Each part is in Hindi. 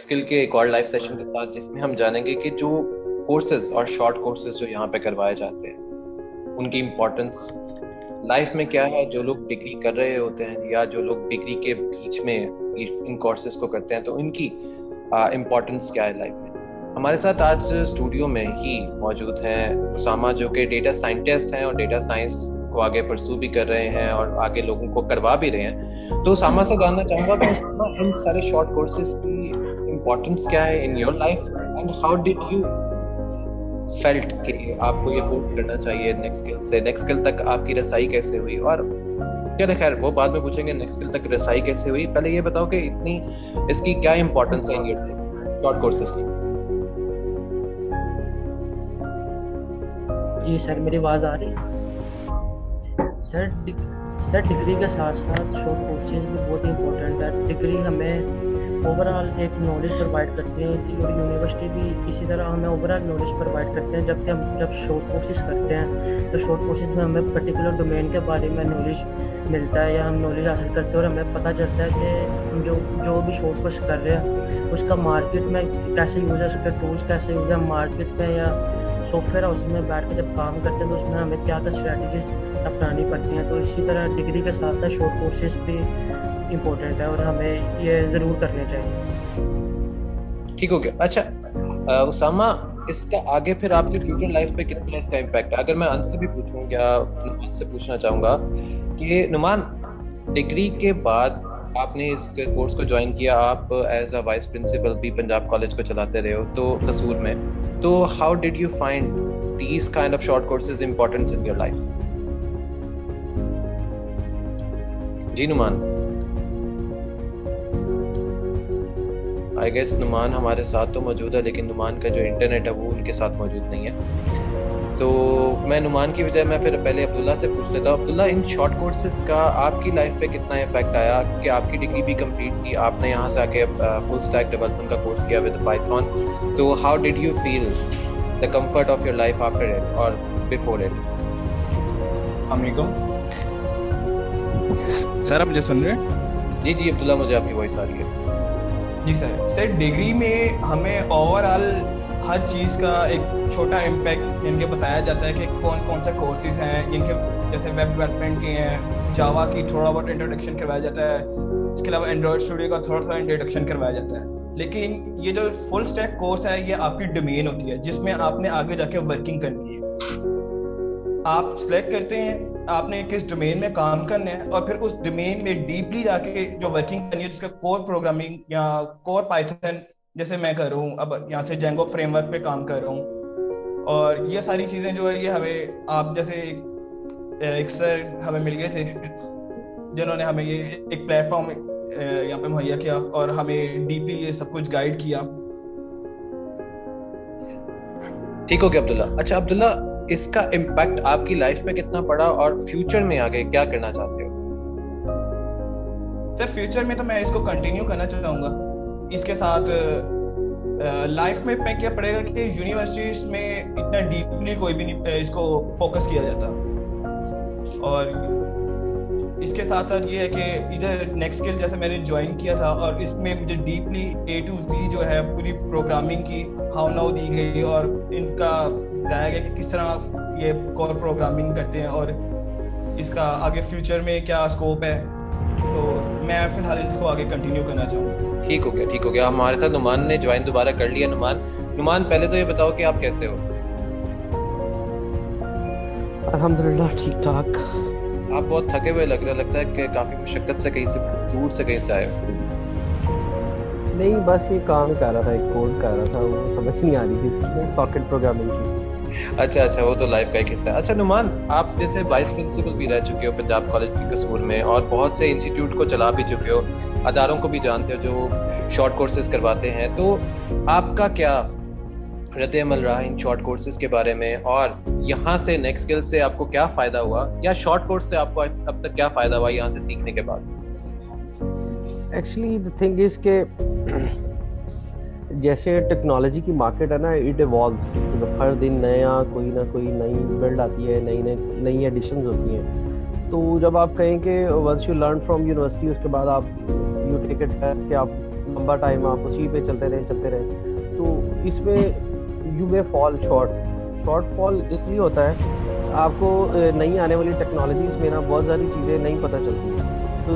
स्किल के एक और लाइव सेशन के साथ, जिसमें हम जानेंगे कि जो कोर्सेज और शॉर्ट कोर्सेज जो यहाँ पे करवाए जाते हैं उनकी इम्पोर्टेंस लाइफ में क्या है। जो लोग डिग्री कर रहे होते हैं या जो लोग डिग्री के बीच में इन कोर्सेज को करते हैं, तो इनकी इम्पोर्टेंस क्या है लाइफ में। हमारे साथ आज स्टूडियो में ही मौजूद हैं उसामा, जो कि डेटा साइंटिस्ट हैं और डेटा साइंस को आगे परसू भी कर रहे हैं और आगे लोगों को करवा भी रहे हैं। तो उसामा से जानना चाहूंगा कि उसामा, इन सारे शॉर्ट कोर्सेज की इम्पोर्टेंस क्या है इन your life, and how did you felt कि आपको ये कोर्स करना चाहिए नेक्स्ट स्किल से नेक्स्ट स्किल तक आपकी रसाई कैसे हुई। और चलो खैर वो बाद में पूछेंगे, नेक्स्ट स्किल तक रसाई कैसे हुई। पहले ये बताओ कि इतनी इसकी क्या इम्पोर्टेंस है इन योर शॉर्ट कोर्सेज की। जी सर, मेरी आवाज़ आ रही है? सर सर, डिग्री के साथ साथ शॉर्ट कोर्सेज भी बहुत इंपॉर्टेंट है। डिग्री हमें ओवरऑल एक नॉलेज प्रोवाइड करती है और यूनिवर्सिटी भी इसी तरह हमें ओवरऑल नॉलेज प्रोवाइड करते हैं। जबकि हम जब शॉर्ट कोर्सेज करते हैं तो शॉर्ट कोर्सेज में हमें पर्टिकुलर डोमेन के बारे में नॉलेज मिलता है या हम नॉलेज हासिल करते हैं और हमें पता चलता है कि हम जो भी शॉर्ट कोर्स कर रहे हैं उसका मार्केट में कैसे यूज़ है, उसके टूल्स कैसे यूज़ है मार्केट में, या सॉफ्टवेयर हाउस में बैठ के जब काम करते हैं तो उसमें हमें क्या क्या स्ट्रैटेजीज अपनानी पड़ती हैं। तो इसी तरह डिग्री के साथ साथ शॉर्ट कोर्सेज भी इम्पोर्टेंट है और हमें ये ज़रूर करने चाहिए। ठीक हो गया। अच्छा उसामा, इसका आगे फिर आपकी फ्यूचर लाइफ पे कितना इसका इम्पैक्ट है? अगर मैं अंत से भी पूछूं या नुमान से पूछना चाहूँगा कि नुमान, डिग्री के बाद आपने इस कोर्स को ज्वाइन किया, आप एज अ वाइस प्रिंसिपल भी पंजाब कॉलेज को चलाते रहे हो तो कसूर में, तो how did you find these kind of short courses importance in your life? जी नुमान, आई गेस नुमान हमारे साथ तो मौजूद है, लेकिन नुमान का जो इंटरनेट है वो उनके साथ मौजूद नहीं है। तो मैं नुमान की बजाय मैं फिर पहले अब्दुल्ला से पूछ लेता हूँ। अब्दुल्ला, इन शॉर्ट कोर्सेज का आपकी लाइफ पे कितना इफेक्ट आया? क्योंकि आपकी डिग्री भी कंप्लीट की, आपने यहाँ से आके फुल स्टैक डेवलपमेंट का कोर्स किया विद पाइथन। तो how did you feel the comfort of your life after it और बिफोर इट? अस्सलाम सर, आप मुझे सुन रहे हैं? जी जी अब्दुल्ला, मुझे आपकी वॉइस आ रही है। जी सर, डिग्री में हमें ओवरऑल हर चीज़ का एक छोटा इम्पैक्ट इनके बताया जाता है कि कौन कौन से कोर्सेज हैं इनके, जैसे वेब डेवलपमेंट के हैं, जावा की थोड़ा बहुत इंट्रोडक्शन करवाया जाता है, इसके अलावा एंड्रॉयड स्टूडियो का थोड़ा सा इंट्रोडक्शन करवाया जाता है। लेकिन ये जो फुल स्टैक कोर्स है ये आपकी डोमेन होती है जिसमें आपने आगे जाके वर्किंग करनी है। आप सिलेक्ट करते हैं आपने किस डोमेन में काम करना है और फिर उस डोमेन में डीपली जाके जो वर्किंग करनी है, जिसका कोर प्रोग्रामिंग या कोर पाइथन जैसे मैं कर रहा हूँ, अब यहाँ से जेंगो फ्रेमवर्क पे काम कर रहा हूँ। और ये सारी चीज़ें जो है ये हमें, आप जैसे एक सर हमें मिल गए थे जिन्होंने हमें ये एक प्लेटफॉर्म यहाँ पे मुहैया किया और हमें डीपली ये सब कुछ गाइड किया। ठीक हो गया अब्दुल्ला। अच्छा अब्दुल्ला, इसका इम्पैक्ट आपकी लाइफ में कितना पड़ा और फ्यूचर में आगे क्या करना चाहते हो? सर, फ्यूचर में तो मैं इसको कंटिन्यू करना चाहूँगा। इसके साथ लाइफ में पे क्या पड़ेगा कि यूनिवर्सिटीज में इतना डीपली कोई भी नहीं इसको फोकस किया जाता। और इसके साथ साथ ये है कि इधर नेक्स्ट स्किल जैसे मैंने ज्वाइन किया था और इसमें मुझे डीपली A to Z जो है पूरी प्रोग्रामिंग की हाउ नाउ दी गई और इनका बताया गया कि किस तरह ये कोर प्रोग्रामिंग करते हैं और इसका आगे फ्यूचर में क्या स्कोप है। तो मैं फिलहाल इसको आगे कंटिन्यू करना चाहूँगा। ठीक हो गया, ठीक हो गया। हमारे साथ नुमान ने ज्वाइन दोबारा कर लिया। नुमान पहले तो ये बताओ कि आप कैसे हो? अल्हम्दुलिल्लाह ठीक ठाक। आप बहुत थके हुए लग रहे, लगता है कि काफी मुशक्कत से कहीं से दूर से कहीं से आए हो। नहीं, बस ये काम कर रहा था, एक कोड कर रहा था, वो समझ नहीं आ रही थी, सॉकेट प्रोग्रामिंग की। अच्छा अच्छा, वो तो लाइफ का एक हिस्सा है। अच्छा नुमान, आप जैसे वाइस प्रिंसिपल भी रह चुके हो पंजाब कॉलेज की कसूर में और बहुत से इंस्टीट्यूट को चला भी चुके हो, अदारों को भी जानते हो जो शॉर्ट कोर्सेज करवाते हैं, तो आपका क्या रद्द-ए-अमल रहा इन शॉर्ट कोर्सेज के बारे में? और यहाँ से नेक्स्ट स्किल से आपको क्या फ़ायदा हुआ, या शॉर्ट कोर्स से आपको अब तक क्या फ़ायदा हुआ यहाँ से सीखने के बाद? एक्चुअली द थिंग इज के जैसे टेक्नोलॉजी की मार्केट है ना, इट इवॉल्व्स, मतलब हर दिन नया कोई ना कोई नई बिल्ड आती है, नई एडिशंस होती हैं। तो जब आप कहें कि once you learn from university, उसके बाद आप यू टेक इट एज कि आप लंबा टाइम आप उसी पे चलते रहे, तो इसमें you may fall short fall इसलिए होता है आपको नई आने वाली टेक्नोलॉजीज में ना बहुत सारी चीज़ें नहीं पता चलती। तो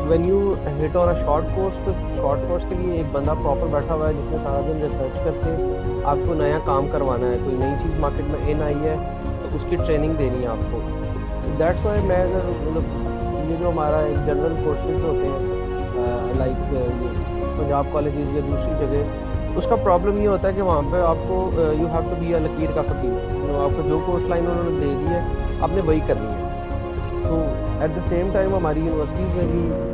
when you hit on a short course, तो शॉर्ट कोर्स के लिए एक बंदा प्रॉपर बैठा हुआ है जिसने सारा दिन रिसर्च करके आपको नया काम करवाना है। कोई नई चीज़ मार्केट में इन आई है तो उसकी ट्रेनिंग देनी है आपको। दैट्स वाई मैं अगर मतलब ये जो हमारा एक जनरल कोर्सेज होते हैं लाइक पंजाब कॉलेजेस या दूसरी जगह, उसका प्रॉब्लम ये होता है कि वहाँ पे आपको you have to be a लकीर का फकीर। तो आपको जो कोर्स लाइन उन्होंने दे दी है आपने वही करनी है। तो एट द सेम टाइम हमारी यूनिवर्सिटीज़ में भी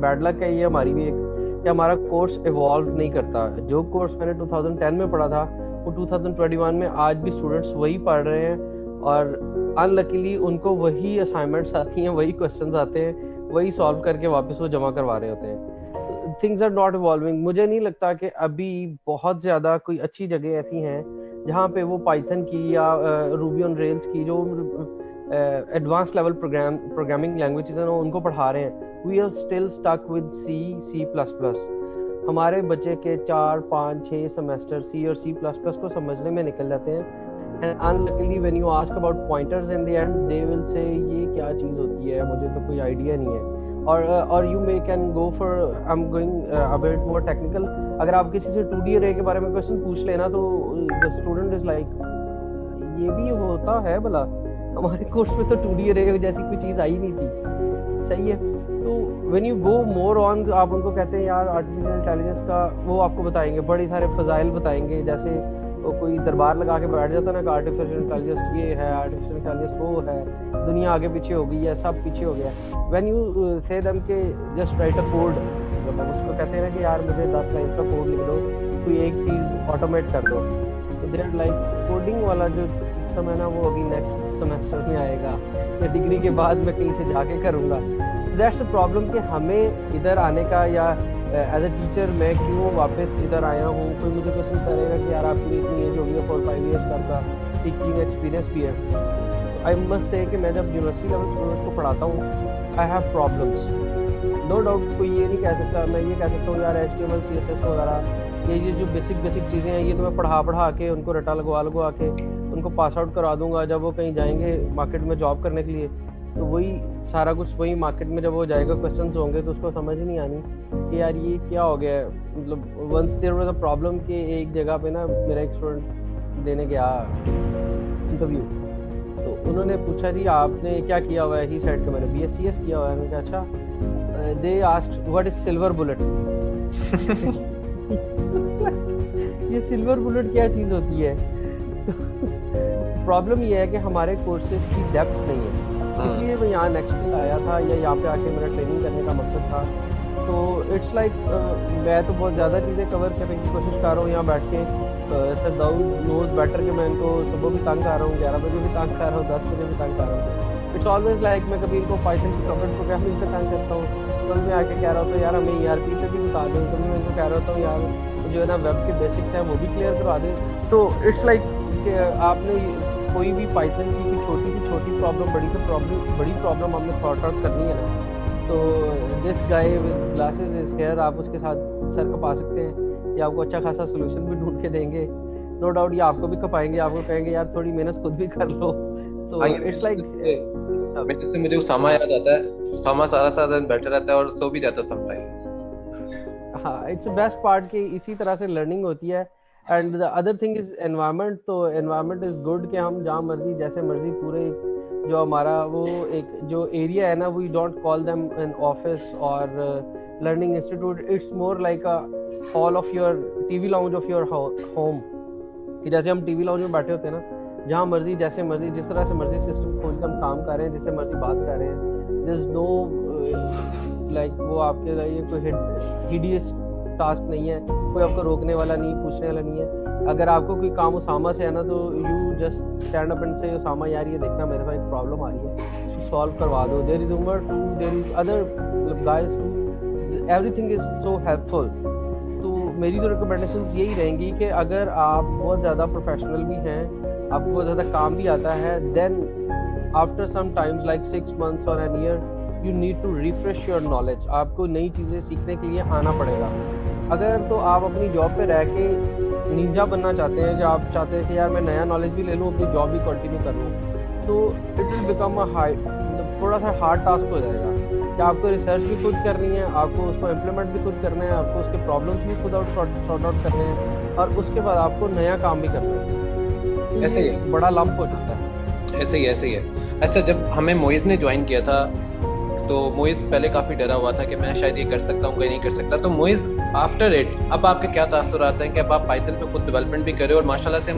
बैड लक है ये हमारी भी एक, कि हमारा कोर्स इवॉल्व नहीं करता। जो कोर्स मैंने 2010 में पढ़ा था वो 2021 में आज भी स्टूडेंट्स वही पढ़ रहे हैं, और अनलकीली उनको वही असाइनमेंट्स आती हैं, वही क्वेश्चंस आते हैं, वही सॉल्व करके वापस वो जमा करवा रहे होते हैं। Things are not evolving. मुझे नहीं लगता कि अभी बहुत ज़्यादा कोई अच्छी जगह ऐसी हैं जहाँ पे वो पाइथन की या रूबी ऑन रेल्स की जो एडवांस लेवल प्रोग्रामिंग लैंग्वेजेस हैं उनको पढ़ा रहे हैं। We are still stuck with C++। हमारे बच्चे के 4, 5, 6 सेमेस्टर C और C++ को समझने में निकल जाते हैं। And unluckily when you ask about pointers in the and they will say ये क्या चीज़ होती है, मुझे तो कोई आइडिया नहीं है। और you may can go for I am going a bit more technical. अगर आप किसी से 2D अरे के बारे में क्वेश्चन पूछ लेना तो द स्टूडेंट इज लाइक ये भी होता है भला, हमारे कोर्स में तो 2D अरे जैसी कोई चीज़ आई नहीं थी। सही है। तो when you go more on, आप उनको कहते हैं यार आर्टिफिशियल इंटेलिजेंस का, वो आपको बताएंगे बड़े सारे फजाइल बताएंगे, जैसे वो कोई दरबार लगा के बैठ जाता है ना कि आर्टिफिशियल इंटेलिजेंस ये है, आर्टिफिशियल इंटेलिजेंस वो है, दुनिया आगे पीछे हो गई है, सब पीछे हो गया। व्हेन यू से देम के जस्ट राइट अ कोड, मतलब उसको कहते हैं ना कि यार मुझे 10 लाइन का कोड लिख दो, कोई एक चीज़ ऑटोमेट कर दो, तो दे आर लाइक कोडिंग वाला जो सिस्टम है ना वो अभी नेक्स्ट सेमेस्टर में आएगा या डिग्री के बाद मैं कहीं से जाके करूँगा। दैट्स द प्रॉब्लम कि हमें इधर आने का, या एज अ टीचर मैं क्यों वापस इधर आया हूँ। कोई मुझे क्वेश्चन करेगा कि यार आपकी इतनी एज हो गई है, 4-5 ईयर्स का आपका टीचिंग एक्सपीरियंस भी है। आई मस्ट से कि मैं जब यूनिवर्सिटी लेवल स्टूडेंट्स को पढ़ाता हूँ I have problems, no doubt. कोई ये नहीं कह सकता, मैं ये कह सकता हूँ यार HTML CSS वगैरह ये जो बेसिक चीज़ें हैं ये तो मैं पढ़ा के उनको रटा लगवा के उनको पास आउट करा दूंगा। जब वो कहीं जाएंगे मार्केट में जॉब करने के लिए तो वही सारा कुछ वही मार्केट में जब वो जाएगा क्वेश्चंस होंगे तो उसको समझ नहीं आनी कि यार ये क्या हो गया है। मतलब once there was a problem कि एक जगह पे ना मेरा एक स्टूडेंट देने गया इंटरव्यू, तो उन्होंने पूछा जी आपने क्या किया हुआ है, ही सेड कि मैंने BScs किया हुआ है। मैंने कहा अच्छा। They asked what is silver bullet. ये सिल्वर बुलेट क्या चीज़ होती है। प्रॉब्लम ये है कि हमारे कोर्सेज की डेप्थ नहीं है, इसलिए मैं यहाँ नेक्स्ट वीक आया था या यहाँ पे आके मेरा ट्रेनिंग करने का मकसद था। तो इट्स लाइक मैं तो बहुत ज़्यादा चीज़ें कवर करने की कोशिश कर रहा हूँ यहाँ बैठ के। सर दाऊद नोज बेटर कि मैं इनको सुबह भी तंग कर रहा हूँ, 11 बजे भी तंग कर रहा हूँ, 10 बजे भी तंग कर रहा हूँ। इट्स ऑलवेज लाइक मैं कभी इनको पाइथन की सॉकेट प्रोग्रामिंग पे तंग करता हूँ, कभी मैं आके कह रहा हूँ तो यार हमें ERP पे भी बता दें, कभी मैं इनको कह रहा था यार जो है ना वेब के बेसिक्स हैं वो भी क्लियर करवा दें। तो इट्स लाइक आपने कोई भी पाइथन की छोटी से छोटी प्रॉब्लम बड़ी प्रॉब्लम आपने सॉर्ट आउट करनी है ना, तो this guy with glasses is here, आप उसके साथ सर कपा सकते हैं, ये आपको अच्छा खासा सोल्यूशन भी ढूंढ के देंगे। नो डाउट ये आपको भी कपाएंगे, आपको कहेंगे यार थोड़ी मेहनत खुद भी कर लो। तो इट्स लाइक मेरे से मुझे उसामा याद आता है। उसामा सारा दिन बैठा रहता है और सो भी जाता है समटाइम। हाँ, इट्स बेस्ट पार्ट कि इसी तरह से लर्निंग होती है। And the other thing is environment. तो एनवायरनमेंट इज गुड कि हम जहाँ मर्जी जैसे मर्जी पूरे जो हमारा वो एक जो एरिया है ना, we don't call them an office और learning institute, it's more like a hall of your TV lounge of your home. कि जैसे हम टीवी लाउंज में बैठे होते हैं ना, जहाँ मर्जी जैसे मर्जी जिस तरह से मर्जी सिस्टम खोल के हम काम कर रहे हैं, जिससे मर्जी बात कर रहे हैं। देयर इज नो लाइक वो आपके लिए कोई हिडियस टास्क नहीं है, कोई आपको रोकने वाला नहीं, पूछने वाला नहीं है। अगर आपको कोई काम उसामा से है ना, तो you just stand up and से उसामा यार ये देखना मेरे पास एक प्रॉब्लम आ रही है, सॉल्व करवा दो। There is Umar too, there is other guys too, everything is so helpful. तो मेरी तो रिकमेंडेशंस यही रहेंगी कि अगर आप बहुत ज़्यादा प्रोफेशनल भी हैं, आपको बहुत ज़्यादा काम भी आता है, then after some times like 6 months और an year you need to refresh your knowledge. आपको नई चीज़ें सीखने के लिए आना पड़ेगा। अगर तो आप अपनी जॉब पे रह के निंजा बनना चाहते हैं, जो आप चाहते हैं कि यार मैं नया नॉलेज भी ले लूँ, अपनी जॉब भी कंटिन्यू कर लूँ, तो इट विल बिकम थोड़ा सा हार्ड टास्क हो जाएगा कि आपको रिसर्च भी खुद करनी है, आपको उसको इम्प्लीमेंट भी खुद करना है, आपको उसके प्रॉब्लम्स भी खुद सॉर्ट आउट करने हैं, और उसके बाद आपको नया काम भी करना है। तो ऐसे ये ही बड़ा लंप हो जाता है। ऐसे ही है। अच्छा, जब हमें मोइज़ ने ज्वाइन किया था तो मोइज़ पहले काफ़ी डरा हुआ था कि मैं शायद ये कर सकता हूँ, कहीं नहीं कर सकता। तो मोइज़ आफ्टर इट अब आपके क्या तासुरात हैं कि अब आप पाइथन पे खुद डेवलपमेंट भी कर रहे हो, और माशाल्लाह से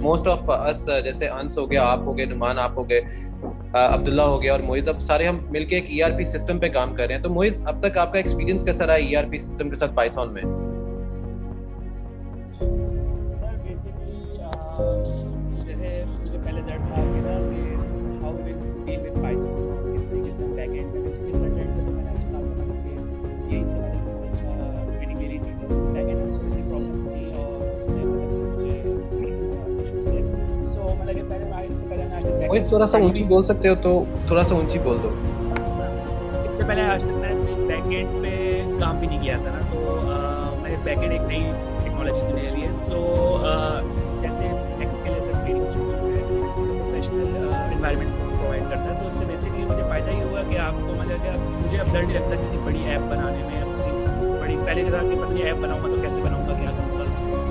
मोस्ट ऑफ अस, जैसे अंस हो गया, आप हो गए, नुमान आप हो गए, अब्दुल्ला हो गया और मोइज़, अब सारे हम मिलके एक ईआरपी सिस्टम पे काम कर रहे हैं। तो मोइज़, अब तक आपका एक्सपीरियंस कैसा रहा ईआरपी सिस्टम के साथ पाइथन में? सर बेसिकली जैसे मुझे पहले दैट था कि ना कि how will deal with Python, किस तरीके से बैक एंड में बेसिकली फ्रंट एंड पे तो मैंने अच्छा खासा बना के यही से मैंने बहुत अच्छा ट्रेनिंग ले ली थी। तो बैक एंड में थोड़ी सी प्रॉब्लम्स थी और उसमें मतलब मुझे इश्यूज थे। सो मतलब कि पहले मैं इससे पहले मैं आज तक मोइज़ थोड़ा सा ऊंची बोल सकते हो तो थोड़ा सा ऊंची बोल दो। इससे पहले आज तक मैंने बैक एंड पे काम भी नहीं किया था ना, तो मैंने बैक एंड एक नई टेक्नोलॉजी ले ली है। तो जैसे Excel as training professional environment provide करता है, तो उससे बेसिकली मुझे फ़ायदा ये हुआ कि आपको मतलब कि मुझे अब डर नहीं लगता किसी बड़ी ऐप बनाने में, किसी बड़ी पहले के साथ कि पता नहीं ऐप बनाऊँगा तो कैसे बनाऊँगा, क्या करूँगा।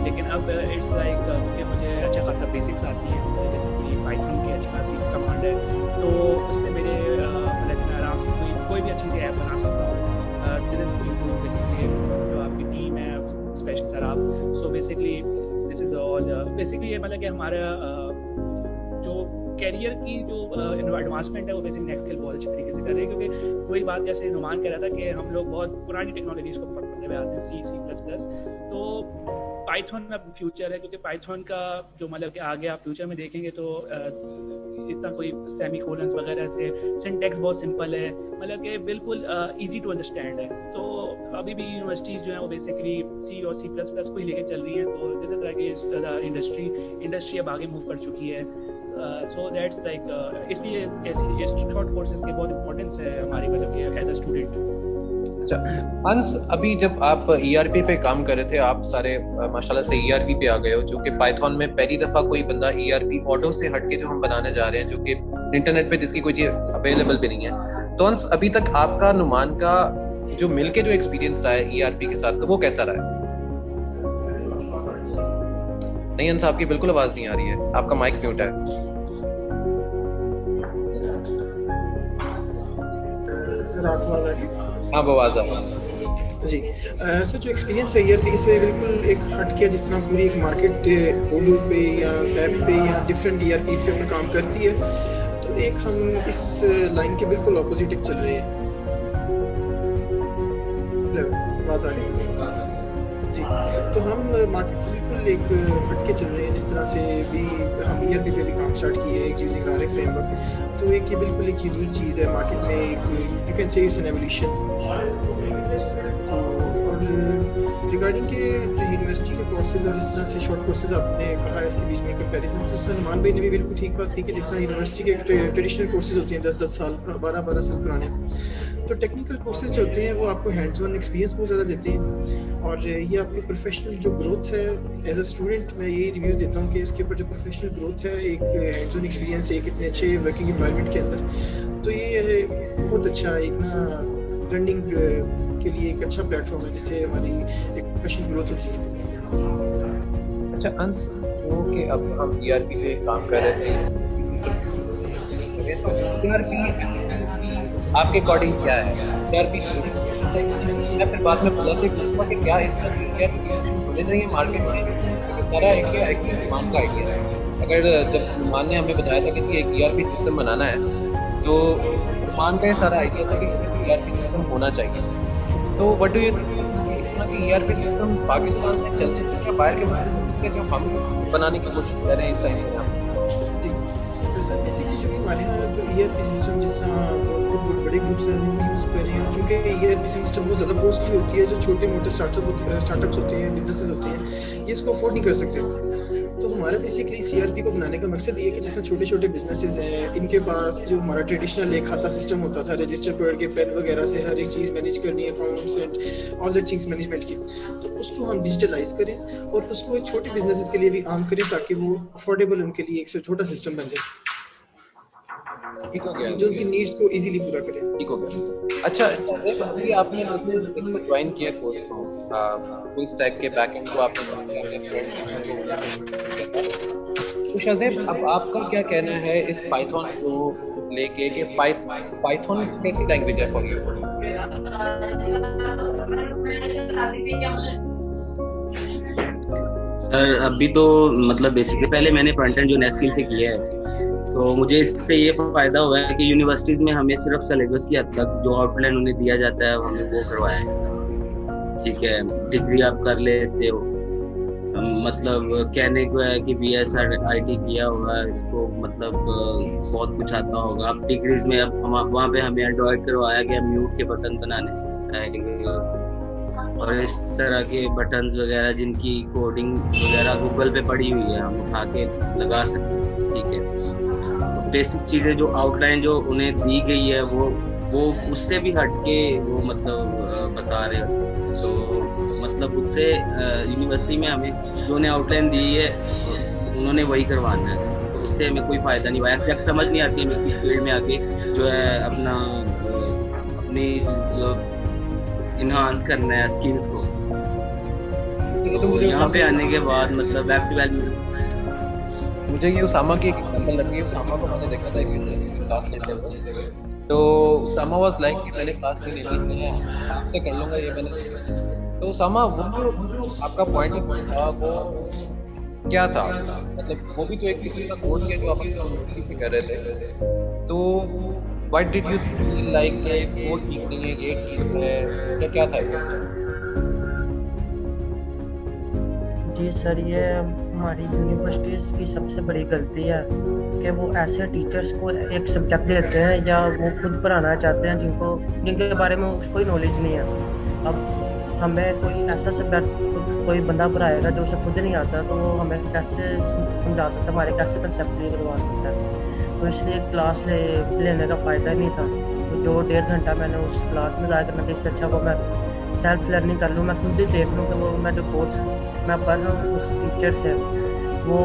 लेकिन अब इट्स लाइक कि मुझे अच्छा खासा बेसिक्स आती है, जैसे पाइथन की अच्छी खासी कमांड है, तो उससे मेरे मतलब कि आराम से कोई भी अच्छी सी ऐप बना सकता हूँ। बेसिकली जो आपकी टीम है स्पेशल सर आप, so basically this is all basically ये मतलब कि हमारा जो कैरियर की जो एडवांसमेंट है वो बेसिकली नेक्स्ट खेल बहुत अच्छी तरीके से कर रहे हैं। क्योंकि वही बात जैसे नुमान कह रहा था कि हम लोग बहुत पुरानी टेक्नोलॉजीज़ को पढ़ते हुए आते हैं, C++, तो पाइथन अब फ्यूचर है, क्योंकि पाइथन का जो मतलब कि आगे आप फ्यूचर में देखेंगे तो इतना कोई सेमीकोलन वगैरह से सिंटैक्स बहुत सिंपल है, मतलब कि बिल्कुल इजी टू अंडरस्टैंड है। तो अभी भी यूनिवर्सिटीज़ जो है वो बेसिकली C और C++ को ही लेके चल रही हैं। तो दिस इज लाइक इंडस्ट्री अब आगे मूव कर चुकी है। सो दैट्स लाइक इसलिए ऐसी शॉर्ट कोर्सेज की बहुत इंपॉर्टेंस है हमारी मतलब कि एज अ स्टूडेंट। अच्छा अंस, अभी जब आप ईआरपी पे काम कर रहे थे, आप सारे माशाल्लाह से ईआरपी पे आ गए हो, जो कि पाइथन में पहली दफा कोई बंदा ईआरपी ऑटो से हटके जो हम बनाने जा रहे हैं, जो कि इंटरनेट पे जिसकी कोई चीज अवेलेबल भी नहीं है। तो अंस, अभी तक आपका नुमान का जो मिलके जो एक्सपीरियंस रहा है ईआरपी के साथ, तो वो कैसा रहा है? नहीं अंस, आपकी बिल्कुल आवाज नहीं आ रही है, आपका माइक म्यूट है। सर आपको आवाज़ आ रही है? हाँ, वो आवाज आ रही है जी। सर जो एक्सपीरियंस है ईआरपी से बिल्कुल एक हट के, जिस तरह पूरी एक मार्केट ओडू पे या सैप पे या डिफरेंट ईआरपी पे अपना काम करती है, तो एक हम इस लाइन के बिल्कुल ऑपोजिट चल रहे हैं। आवाज़ आ रही है जी। तो हम मार्केट से बिल्कुल एक हट के चल रहे हैं, जिस तरह से भी हम ईआरपी पे भी काम स्टार्ट किए हैं यूजिंग आर फ्रेमवर्क। तो एक ये बिल्कुल एक यूनिक चीज़ है मार्केट में, एक you can say it's an evolution. तो और रिगार्डिंग के जो यूनिवर्सिटी के कोर्सेज और जिस तरह से शॉर्ट कोर्सेज आपने कहा है इसके बीच में कंपैरिजन, तो सलमान भाई ने भी बिल्कुल ठीक बात की कि जिस तरह यूनिवर्सिटी के ट्रेडिशनल कोर्सेज होते हैं 10-10 साल 12-12 साल पुराने, तो टेक्निकल कोर्सेज जो होते हैं वो आपको हैंड्स ऑन एक्सपीरियंस बहुत ज़्यादा देते हैं। और ये आपकी प्रोफेशनल जो ग्रोथ है एज अ स्टूडेंट, मैं यही रिव्यू देता हूँ कि इसके ऊपर जो प्रोफेशनल ग्रोथ है, एक हैंड्स ऑन एक्सपीरियंस है, एक इतने अच्छे वर्किंग एनवायरनमेंट के अंदर, तो ये बहुत अच्छा एक ना लर्निंग के लिए एक अच्छा प्लेटफॉर्म है जिससे हमारी एक प्रोफेशनल ग्रोथ होती है। अच्छा अंस, वो कि अब हम ईआरपी पे काम कर रहे थे, आपके अकॉर्डिंग क्या है ईआरपी सोल्यूशन? मैं फिर बाद में बोला था कि क्या इस सुने नहीं मार्केट में सारा एक नुमान का आइडिया है। अगर जब नुमान ने हमें बताया था कि एक ईआरपी सिस्टम बनाना है, तो नुमान का ये सारा आइडिया था कि ईआरपी सिस्टम होना चाहिए। तो व्हाट डू यू थिंक कि ईआरपी सिस्टम पाकिस्तान में चल सकता है बाहर के मुल्क के जो हम बनाने की कोशिश कर रहे हैं इस टाइम में? सर बेसिकली जो हमारे यहाँ जो ईआरपी सिस्टम जिस तरह बहुत बड़े ग्रुप्स हैं वो यूज़ कर रहे हैं, क्योंकि ईआरपी सिस्टम बहुत ज़्यादा कॉस्टली होती है। जो छोटे मोटे स्टार्टअप्स होते हैं, बिजनेसेस होते हैं, ये इसको अफोर्ड नहीं कर सकते। तो हमारा बेसिकली सीआरपी को बनाने का मकसद ये है कि जैसे छोटे छोटे बिजनेसेस हैं, इनके पास जो हमारा ट्रेडिशनल एक खाता सिस्टम होता था, रजिस्टर पढ़ के पेन वगैरह से हर एक चीज़ मैनेज करनी है, accounts and all the things management की, तो उसको हम डिजिटलाइज करें और उसको छोटे बिजनेसेस के लिए भी आम करें ताकि वो अफोर्डेबल उनके लिए एक छोटा सिस्टम बन जाए ठीक हो गया, जो उनकी नीड्स को इजीली पूरा करे। ठीक हो गया। अच्छा, अभी आपने मतलब इसको ज्वाइन किया कोर्स को, फुल स्टैक के बैकएंड को आपने तो शाज़ेब, अब आपका क्या कहना है इस पाइथन को लेके कि पाइथन कैसी लैंग्वेज है फॉर यू? सर अभी तो मतलब बेसिकली पहले मैंने फ्रंट एंड जो नेटस्किल से किया है, तो मुझे इससे ये फायदा हुआ है कि यूनिवर्सिटीज में हमें सिर्फ सिलेबस की हद तक जो आउटलाइन उन्हें दिया जाता है हमें वो करवाया है। ठीक है, डिग्री आप कर लेते हो, मतलब कहने को है कि BSIT किया होगा, इसको मतलब बहुत कुछ आता होगा। अब डिग्रीज में अब वहाँ पे हमें एंड्रॉइड करवाया गया, म्यूट के बटन बनाने सिखाएंगे और इस तरह के बटन्स वगैरह जिनकी कोडिंग वगैरह गूगल पे पड़ी हुई है, हम उठा के लगा सकते हैं। ठीक है, बेसिक चीजें जो आउटलाइन जो उन्हें दी गई है वो उससे भी हटके वो मतलब बता रहे हैं, तो मतलब उससे यूनिवर्सिटी में हमें जो उन्हें आउटलाइन दी है उन्होंने वही करवाना है, तो उससे हमें कोई फायदा नहीं हुआ। एग्जैक्ट समझ नहीं आती हमें किस फील्ड में आके जो है अपनी इन्हांस करना है स्किल्स को। तो यहाँ पे आने के बाद मतलब वेब डेवलपमेंट, मुझे ये उसामा की एक एग्जांपल लगी है। उसामा को मैंने देखा था एक क्लास लेते हुए, तो उसामा वाज लाइक कि मैंने क्लास नहीं लेनी है, आपसे कर लूँगा ये मैंने। तो उसामा, वो जो आपका पॉइंट था वो क्या था? मतलब वो भी तो एक किसी का कोड किया जो आप अपनी कर रहे थे, तो what did you feel like ये कोड ठीक नहीं है, ये ठीक है, क्या था ये? जी सर, ये हमारी यूनिवर्सिटीज़ की सबसे बड़ी गलती है कि वो ऐसे टीचर्स को एक सब्जेक्ट देते हैं या वो खुद पढ़ाना चाहते हैं जिनके बारे में उसको ही नॉलेज नहीं है। अब हमें कोई ऐसा सब्जेक्ट कोई बंदा पढ़ाएगा जो उसे खुद नहीं आता, तो वो हमें कैसे समझा सकता है, हमारे कैसे कंसेप्ट क्लियर करवा सकता है। तो इसलिए क्लास लेने का फ़ायदा नहीं था। तो जो 1.5 घंटा मैंने उस क्लास में ज़ाया करना था, इससे अच्छा वो मैं सेल्फ लर्निंग कर लूँ, मैं खुद ही देख लूँ कि वो मैं जो कोर्स मैं पढ़ रहा हूँ उस टीचर से वो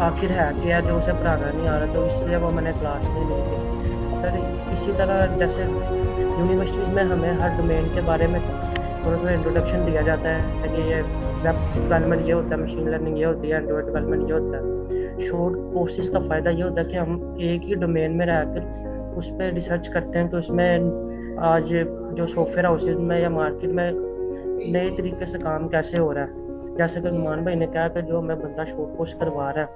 आखिर है क्या जो उसे पढ़ाना नहीं आ रहा, तो इसलिए वो मैंने क्लास नहीं ली थी। सर इसी तरह जैसे यूनिवर्सिटीज़ में हमें हर डोमेन के बारे में थोड़ा इंट्रोडक्शन दिया जाता है कि ये वेब डेवलपमेंट ये होता है, मशीन लर्निंग ये होती है, एंड्रॉइड डेवलपमेंट ये होता है। शॉर्ट कोर्सेज का फ़ायदा ये होता है कि हम एक ही डोमेन में रहकर उस पर रिसर्च करते हैं कि उसमें आज जो सॉफ्टवेयर हाउसेज में या मार्केट में नए तरीके से काम कैसे हो रहा है। जैसे कि नुमान भाई ने कहा कि जो हमें बंदा शॉर्ट कोर्स करवा रहा है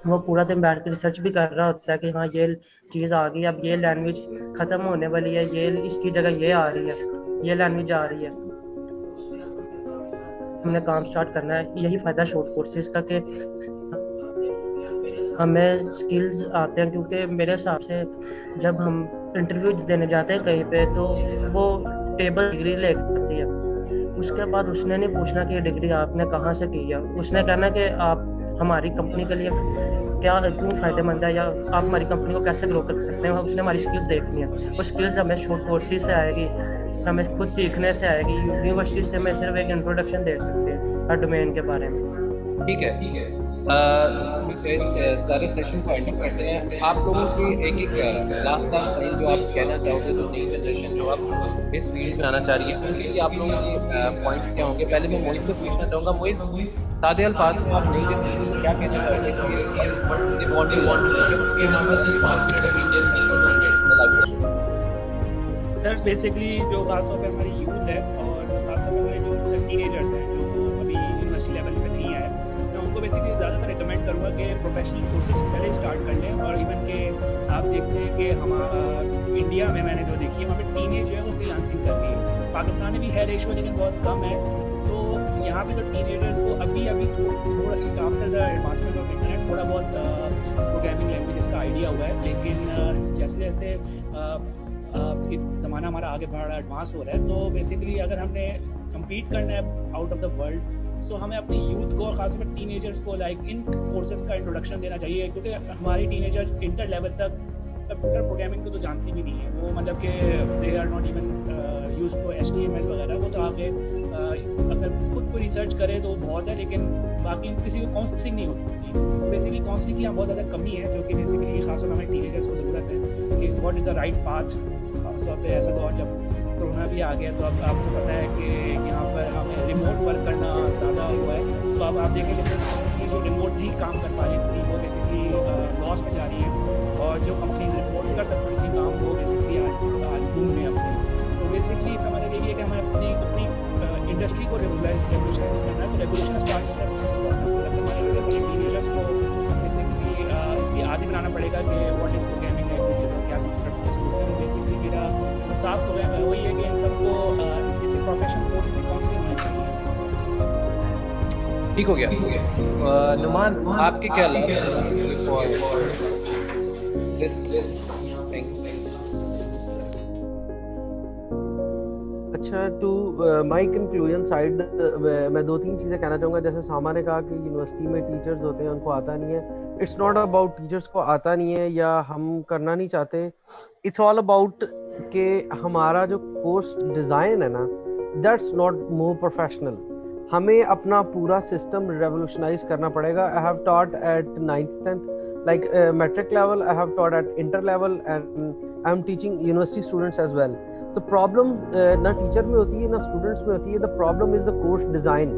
वो पूरा दिन बैठ कर रिसर्च भी कर रहा होता है कि हाँ ये चीज़ आ गई, अब ये लैंग्वेज ख़त्म होने वाली है, ये इसकी जगह ये आ रही है, ये लैंग्वेज आ रही है, हमने काम स्टार्ट करना है। यही फ़ायदा शॉर्ट कोर्सेज का कि हमें स्किल्स आते हैं, क्योंकि मेरे हिसाब से जब हम इंटरव्यू देने जाते हैं कहीं पे तो वो टेबल डिग्री लेकर आती है, उसके बाद उसने नहीं पूछना कि ये डिग्री आपने कहाँ से की है, उसने कहना कि आप हमारी कंपनी के लिए क्या क्यों फ़ायदेमंद है या आप हमारी कंपनी को कैसे ग्रो कर सकते हैं। उसने हमारी स्किल्स देखनी है, वो स्किल्स हमें शॉर्ट कोर्सेज से आएगी, हमें खुद सीखने से आएगी। यूनिवर्सिटी से हमें सिर्फ एक इंट्रोडक्शन दे सकते हैं हर डोमेन के बारे में। ठीक है, सारे सेशन को एंड करते हैं। आप लोगों की एक लास्ट टाइम जो आप कहना चाहोगे, तो नई जनरेशन जो आप इस फील्ड में आना चाह रही है उनके लिए आप लोगों के पॉइंट्स क्या होंगे? पहले मैं मोहित से पूछना चाहूँगा। मोहित, सादे अल्फाज में आप नई जनरेशन को क्या कहना चाहोगे? सर बेसिकली जो खासतौर पर हमारी यूथ है और खासतौर पर हमारे जो टीनेजर्स हैं जो अभी यूनिवर्सिटी लेवल पे नहीं आए, मैं उनको बेसिकली ज़्यादातर रिकमेंड करूँगा कि प्रोफेशनल कोर्सेज पहले स्टार्ट कर लें। और इवन के आप देखते हैं कि हमारा इंडिया में मैंने जो देखी है वहाँ पर टीनेज जो है वो फ्रीलांसिंग कर रही है। पाकिस्तान में भी है रेशो, लेकिन बहुत कम है। तो यहाँ पे तो टीनेजर्स को अभी थोड़ा after the advancement of internet थोड़ा बहुत प्रोग्रामिंग लैंग्वेजेस का आइडिया हुआ है, लेकिन जैसे जैसे ज़माना हमारा आगे बढ़ रहा है, एडवांस हो रहा है, तो बेसिकली अगर हमने कम्पीट करना है आउट ऑफ द वर्ल्ड, तो हमें अपनी यूथ को और खासतौर पर टीनेजर्स को लाइक इन कोर्सेज का इंट्रोडक्शन देना चाहिए, क्योंकि हमारे टीनेजर्स इंटर लेवल तक कंप्यूटर प्रोग्रामिंग को तो जानती भी नहीं है, वो मतलब कि they are not even used to HTML वगैरह, वो तो आगे अगर खुद को रिसर्च करे तो बहुत है, लेकिन बाकी किसी को काउंसलिंग नहीं होती। बेसिकली काउंसलिंग की यहाँ बहुत ज़्यादा कमी है, जो कि बेसिकली खासतौर पर हमें टीनेजर्स को ज़रूरत है कि what is the right path. खासतौर पर ऐसा दौर जब कोरोना भी आ गया तो अब आपको पता है कि यहाँ पर हमें रिमोट वर्क करना ज़्यादा हुआ है, तो अब आप देखेंगे कि जो रिमोटली काम कर पा रही थी वो बेसिकली लॉस में जा रही है, और जो कंपनी रिमोट कर सकती थी काम वो बेसिकली आज बूम में अपनी। तो बेसिकली इसका मतलब यही है कि हमें अपनी इंडस्ट्री को रेगुलाइज करना है, तो रेगुलेशन स्टार्ट इसकी आदि बनाना पड़ेगा कि व्हाट इज प्रोग्रामिंग लैंग्वेज और क्या बेसिकली मेरा साफ हो गया वही है कि इन सबको किसी प्रोफेशन कोर्स में काउंसलिंग होनी चाहिए। ठीक हो गया। नुमान, आपके क्या अच्छा, टू माई कंक्लूजन साइड मैं 2-3 चीज़ें कहना चाहूँगा। जैसे सामा ने कहा कि यूनिवर्सिटी में टीचर्स होते हैं उनको आता नहीं है। इट्स नॉट अबाउट टीचर्स को आता नहीं है या हम करना नहीं चाहते, इट्स ऑल अबाउट कि हमारा जो कोर्स डिज़ाइन है ना, दैट्स नॉट मोर प्रोफेशनल। हमें अपना पूरा सिस्टम रेवोल्यूशनाइज करना पड़ेगा। I have taught at 9th 10th, like metric level, I have taught at inter level and I am teaching university students as well. तो प्रॉब्लम ना टीचर में होती है ना स्टूडेंट्स में होती है, the problem is the course design.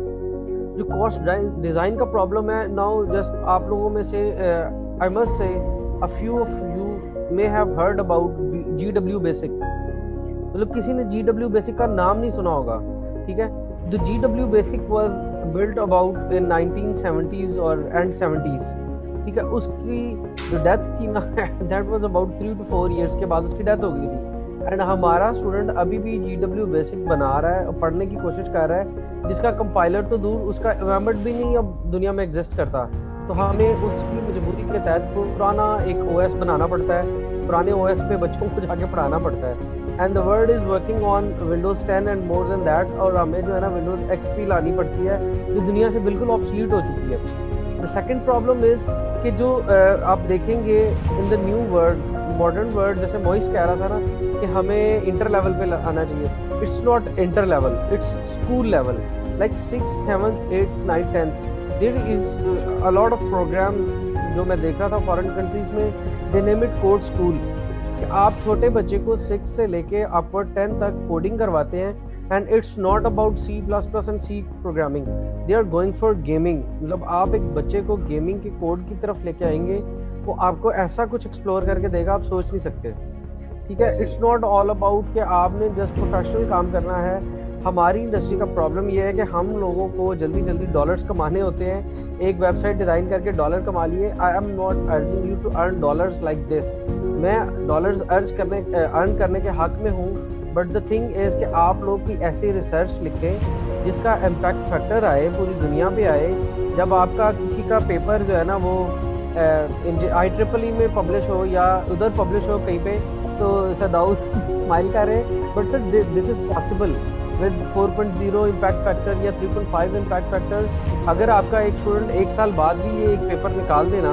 जो कोर्स डिज़ाइन का प्रॉब्लम है नाउ, जस्ट आप लोगों में से I must say a few of you may have heard about GW basic. मतलब किसी ने GW बेसिक का नाम नहीं सुना होगा, ठीक है। The GW basic was built about in 1970s और एंड 70s, ठीक है। उसकी जो डेथ थी ना, that was about 3 to 4 years के बाद उसकी डेथ हो गई थी। एंड हमारा स्टूडेंट अभी भी GW बेसिक बना रहा है और पढ़ने की कोशिश कर रहा है, जिसका कंपाइलर तो दूर, उसका एनवायरनमेंट भी नहीं अब दुनिया में एग्जिस्ट करता। तो हमें उसकी मजबूरी के तहत पुराना एक OS बनाना पड़ता है, पुराने OS पे बच्चों को जाके पढ़ाना पड़ता है। And the world is working on Windows 10 and more than that, और हमें जो है ना Windows XP लानी पड़ती है, जो दुनिया से बिल्कुल ऑब्सलीट हो चुकी है। द सेकेंड प्रॉब्लम इज कि जो आप देखेंगे in the new world, modern world, जैसे मोइस कह रहा था ना कि हमें इंटर लेवल पे आना चाहिए। It's not inter level, it's school level, like 6th 7th 8th 9th 10th। There is a lot of program जो मैं देख रहा था फॉरेन कंट्रीज में, they name it code school. आप छोटे बच्चे को 6 से लेके अपवर्ड 10 तक कोडिंग करवाते हैं, and it's not about C++ and C programming, they are going for gaming. मतलब आप एक बच्चे को गेमिंग के कोड की तरफ लेके आएंगे, वो आपको ऐसा कुछ एक्सप्लोर करके देगा आप सोच नहीं सकते, ठीक है। इट्स नॉट ऑल अबाउट कि आपने जस्ट प्रोफेशनल काम करना है। हमारी इंडस्ट्री का प्रॉब्लम ये है कि हम लोगों को जल्दी जल्दी डॉलर्स कमाने होते हैं। एक वेबसाइट डिज़ाइन करके डॉलर कमा लिए। I am not urging you to earn dollars like this. मैं डॉलर्स अर्न करने के हक में हूँ, बट द थिंग इज़ कि आप लोग की ऐसी रिसर्च लिखें जिसका इम्पैक्ट फैक्टर आए, पूरी दुनिया पे आए। जब आपका किसी का पेपर जो है ना वो IEEE में पब्लिश हो या उधर पब्लिश हो कहीं पे, तो सदाउद स्माइल कर रहे हैं, but sir this is possible with 4.0 impact factor या 3.5 इम्पैक्ट फैक्टर। अगर आपका एक स्टूडेंट 1 साल बाद भी ये एक पेपर निकाल देना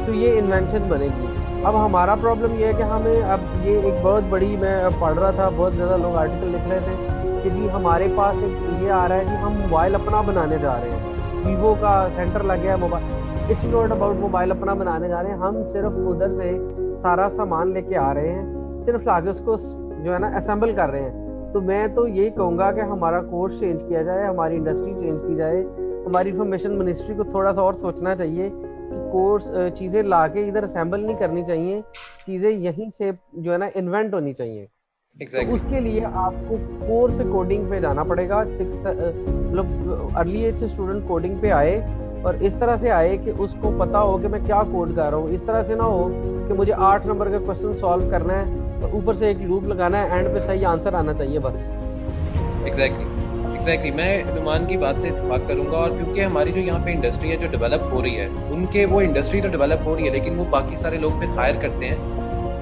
तो ये इन्वेंशन बनेगी। अब हमारा प्रॉब्लम ये है कि हमें अब ये एक बहुत बड़ी, मैं पढ़ रहा था, बहुत ज़्यादा लोग आर्टिकल लिख रहे थे कि जी हमारे पास एक ये आ रहा है कि हम मोबाइल अपना बनाने जा रहे हैं, वीवो का सेंटर लग गया mobile. It's not about mobile अपना बनाने जा रहे हैं, हम सिर्फ उधर से सारा सामान लेके आ रहे हैं, सिर्फ लाके उसको जो है ना असेंबल कर रहे हैं। तो मैं तो यही कहूँगा कि हमारा कोर्स चेंज किया जाए, हमारी इंडस्ट्री चेंज की जाए, हमारी इंफॉर्मेशन मिनिस्ट्री को थोड़ा सा और सोचना चाहिए कि कोर्स चीज़ें लाके इधर असेंबल नहीं करनी चाहिए, चीज़ें यहीं से जो है ना इन्वेंट होनी चाहिए। Exactly. तो उसके लिए आपको कोर्स कोडिंग पे जाना पड़ेगा। 6th मतलब अर्ली एज से स्टूडेंट कोडिंग पे आए और इस तरह से आए कि उसको पता हो कि मैं क्या कोड कर रहा हूँ। इस तरह से ना हो कि मुझे 8 नंबर का क्वेश्चन सॉल्व करना है तो ऊपर से एक लूप लगाना है, एंड पे सही आंसर आना चाहिए बस। एग्जैक्टली मैं नुमान की बात से इत्तेफाक करूंगा। और क्योंकि हमारी जो यहाँ पे इंडस्ट्री है जो डेवलप हो रही है, उनके वो इंडस्ट्री तो डेवलप हो रही है, लेकिन वो बाकी सारे लोग फिर हायर करते हैं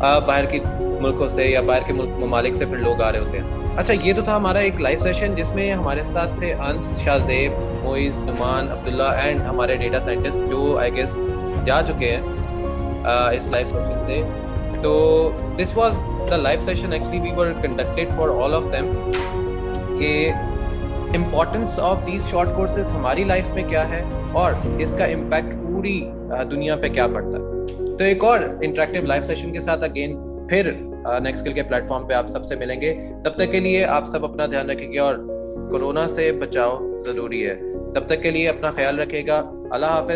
बाहर के मुल्कों से या बाहर के ममालिक से फिर लोग आ रहे होते हैं। अच्छा, ये तो था हमारा एक लाइव सेशन जिसमें हमारे साथ थे अंश, शाहजेब, मोइज, नुमान, अब्दुल्ला एंड हमारे डेटा साइंटिस्ट जो आई गेस जा चुके हैं इस लाइव सेशन से। तो this was the live session actually we were conducted for all of them कि importance of these short courses हमारी लाइफ में क्या है और इसका इम्पैक्ट पूरी दुनिया पे क्या पड़ता है। तो एक और इंटरेक्टिव लाइव सेशन के साथ अगेन फिर नेक्स्ट स्किल के प्लेटफॉर्म पे आप सबसे मिलेंगे। तब तक के लिए आप सब अपना ध्यान रखेंगे और कोरोना से बचाव जरूरी है। तब तक के लिए अपना ख्याल रखिएगा। अल्लाह हाफ़िज़।